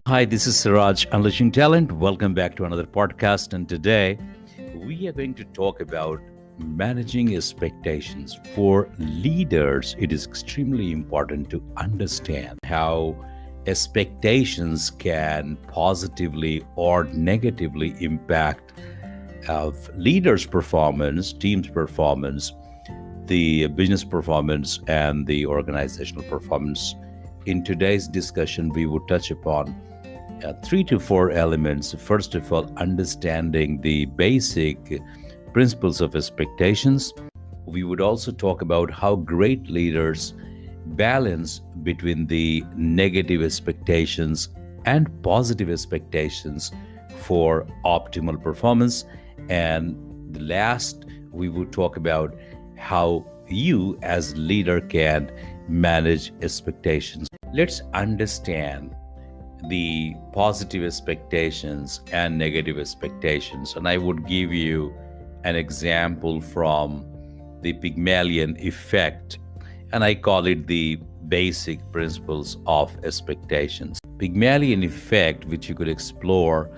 Hi, this is Siraj, Unleashing Talent. Welcome back to another podcast. And today we are going to talk about managing expectations. For leaders, it is extremely important to understand how expectations can positively or negatively impact leaders' performance, team's performance, the business performance, and the organizational performance. In today's discussion, we will touch upon three to four elements. First of all, understanding the basic principles of expectations. We would also talk about how great leaders balance between the negative expectations and positive expectations for optimal performance. And the last, we would talk about how you as leader can manage expectations. Let's understand the positive expectations and negative expectations. And I would give you an example from the Pygmalion effect, and I call it the basic principles of expectations. Pygmalion effect, which you could explore,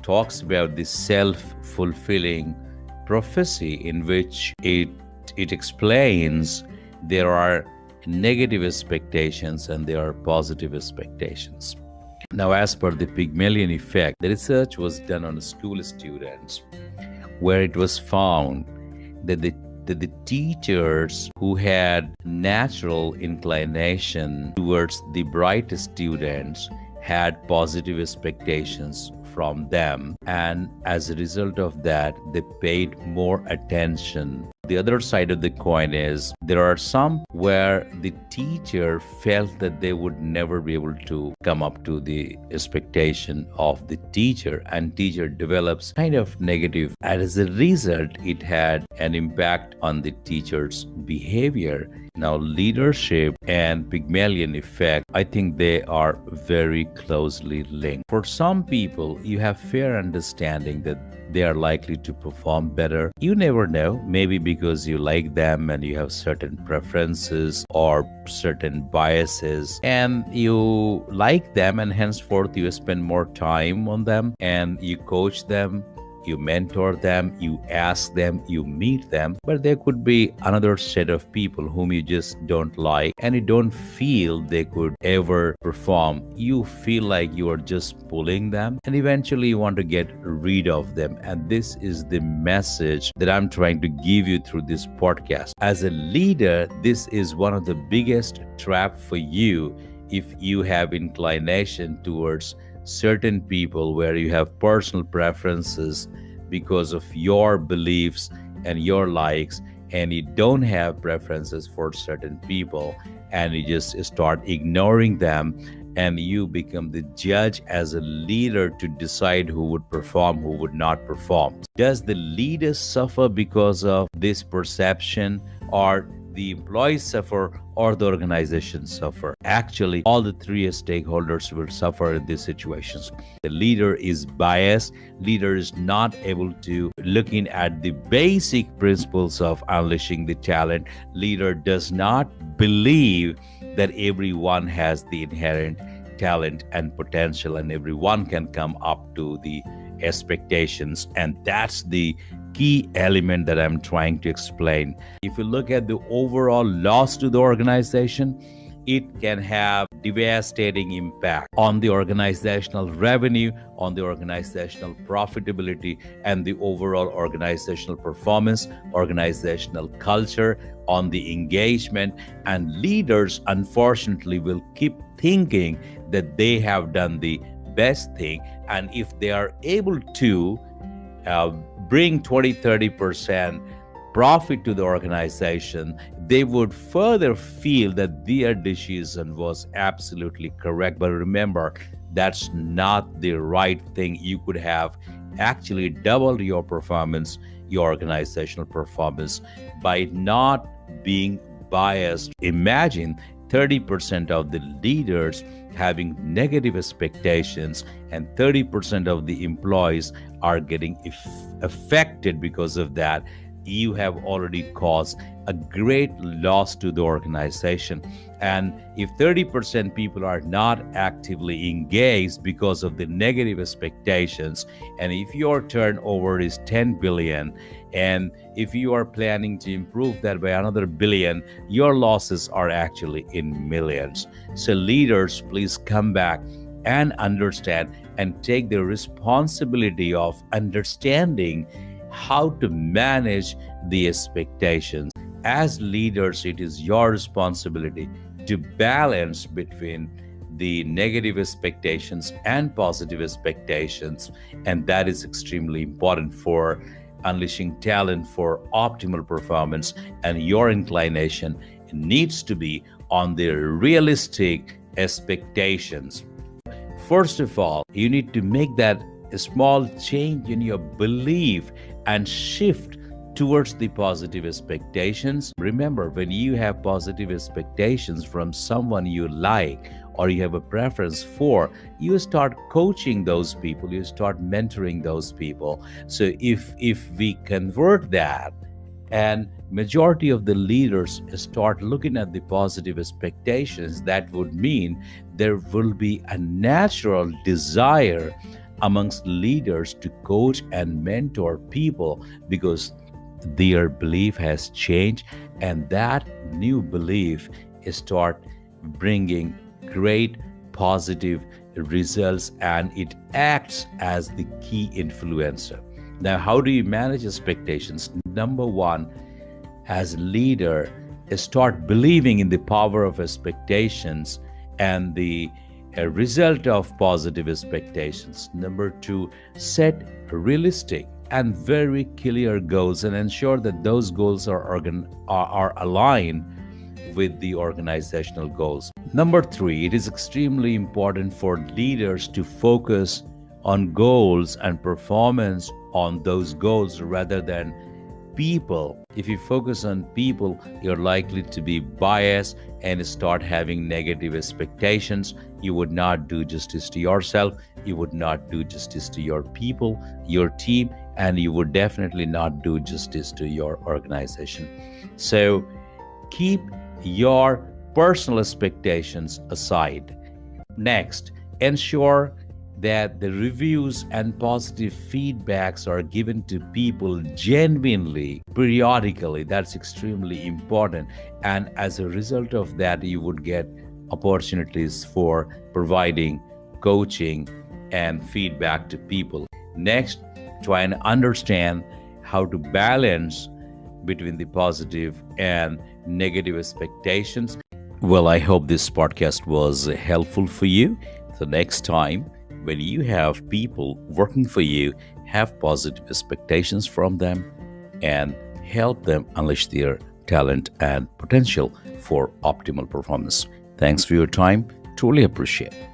talks about the self-fulfilling prophecy, in which it explains there are negative expectations and there are positive expectations. Now, as per the Pygmalion effect, the research was done on school students, where it was found that the teachers who had natural inclination towards the bright students had positive expectations from them, and as a result of that, they paid more attention. The other side of the coin is there are some where the teacher felt that they would never be able to come up to the expectation of the teacher, and teacher develops kind of negative. And as a result, it had an impact on the teacher's behavior. Now, leadership and Pygmalion effect, I think they are very closely linked. For some people, you have fair understanding that they are likely to perform better. You never know, maybe because you like them and you have certain preferences or certain biases, and you like them, and henceforth you spend more time on them and you coach them, you mentor them, you ask them, you meet them. But there could be another set of people whom you just don't like and you don't feel they could ever perform. You feel like you are just pulling them, and eventually you want to get rid of them. And this is the message that I'm trying to give you through this podcast. As a leader, this is one of the biggest trap for you if you have inclination towards certain people, where you have personal preferences because of your beliefs and your likes, and you don't have preferences for certain people, and you just start ignoring them, and you become the judge as a leader to decide who would perform, who would not perform. Does the leader suffer because of this perception, or the employees suffer, or the organization suffer? Actually, all the three stakeholders will suffer in these situations. The leader is biased. Leader is not able to looking at the basic principles of unleashing the talent. Leader does not believe that everyone has the inherent talent and potential, and everyone can come up to the expectations. And that's the key element that I'm trying to explain. If you look at the overall loss to the organization, it can have devastating impact on the organizational revenue, on the organizational profitability, and the overall organizational performance, organizational culture, on the engagement. And leaders, unfortunately, will keep thinking that they have done the best thing, and if they are able to bring 20-30% profit to the organization, they would further feel that their decision was absolutely correct. But remember, that's not the right thing. You could have actually doubled your performance, your organizational performance, by not being biased. Imagine 30% of the leaders having negative expectations, and 30% of the employees are getting affected because of that. You have already caused a great loss to the organization. And if 30% people are not actively engaged because of the negative expectations, and if your turnover is 10 billion, and if you are planning to improve that by another billion, your losses are actually in millions. So, leaders, please come back and understand and take the responsibility of understanding how to manage the expectations. As leaders, it is your responsibility to balance between the negative expectations and positive expectations, and that is extremely important for unleashing talent for optimal performance. And your inclination needs to be on the realistic expectations. First of all, you need to make that a small change in your belief and shift towards the positive expectations. Remember, when you have positive expectations from someone you like or you have a preference for, you start coaching those people, you start mentoring those people. So if we convert that, and majority of the leaders start looking at the positive expectations, that would mean there will be a natural desire amongst leaders to coach and mentor people, because their belief has changed, and that new belief start bringing great positive results, and it acts as the key influencer. Now, how do you manage expectations? Number one, as a leader, start believing in the power of expectations and the result of positive expectations. Number two, set realistic and very clear goals and ensure that those goals are aligned with the organizational goals. Number three, it is extremely important for leaders to focus on goals and performance on those goals rather than people. If you focus on people, you're likely to be biased and start having negative expectations. You would not do justice to yourself, you would not do justice to your people, your team, and you would definitely not do justice to your organization. So keep your personal expectations aside. Next, ensure that the reviews and positive feedbacks are given to people genuinely, periodically. That's extremely important. And as a result of that, you would get opportunities for providing coaching and feedback to people. Next, try and understand how to balance between the positive and negative expectations. Well, I hope this podcast was helpful for you. So next time, when you have people working for you, have positive expectations from them and help them unleash their talent and potential for optimal performance. Thanks for your time. Truly appreciate it.